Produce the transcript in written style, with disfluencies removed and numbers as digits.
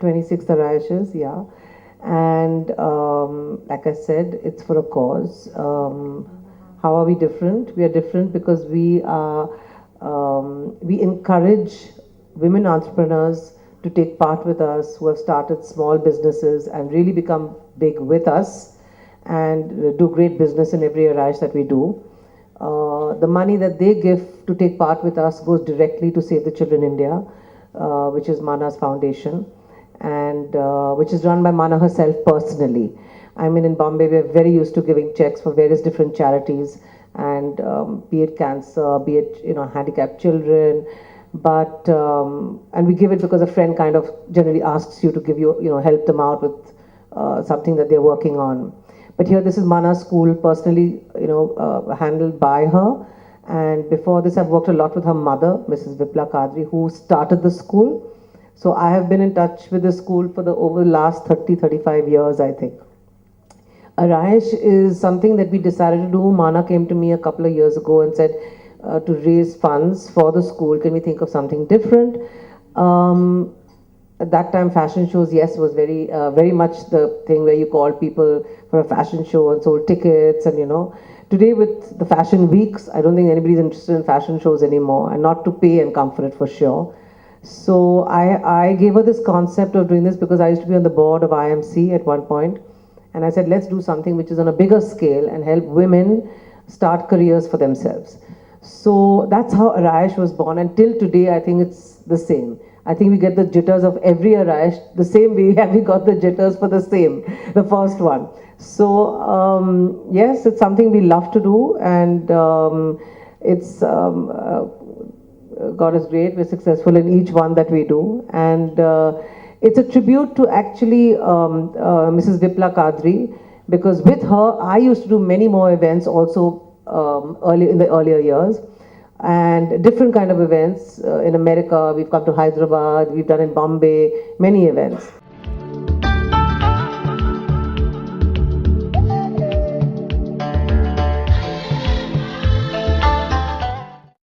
26 Arayages, yeah. And like I said, it's for a cause. How are we different? We are different because we encourage women entrepreneurs to take part with us who have started small businesses and really become big with us and do great business in every Arayage that we do. The money that they give to take part with us goes directly to Save the Children India, which is Mana's foundation, and which is run by Mana herself personally. I mean, in Bombay, we're very used to giving checks for various different charities, and be it cancer, be it handicapped children, but and we give it because a friend kind of generally asks you to give help them out with something that they're working on. But here, this is Mana School, personally, handled by her. And before this, I've worked a lot with her mother, Mrs. Vipla Kadri, who started the school. So I have been in touch with the school for over the last 35 years, I think. Arayash is something that we decided to do. Mana came to me a couple of years ago and said, to raise funds for the school, can we think of something different? At that time, fashion shows, yes, was very much the thing where you called people for a fashion show and sold tickets, and Today, with the fashion weeks, I don't think anybody's interested in fashion shows anymore, and not to pay and come for it for sure. So I gave her this concept of doing this because I used to be on the board of IMC at one point, and I said, let's do something which is on a bigger scale and help women start careers for themselves. So that's how Arayash was born, and till today, I think it's the same. I think we get the jitters of every Arayash the same way we got the jitters for the first one. So yes, it's something we love to do, and it's God is great. We're successful in each one that we do, and it's a tribute to actually Mrs. Vipla Kadri, because with her I used to do many more events also in the earlier years, and different kind of events in America. We've come to Hyderabad, we've done in Bombay, many events.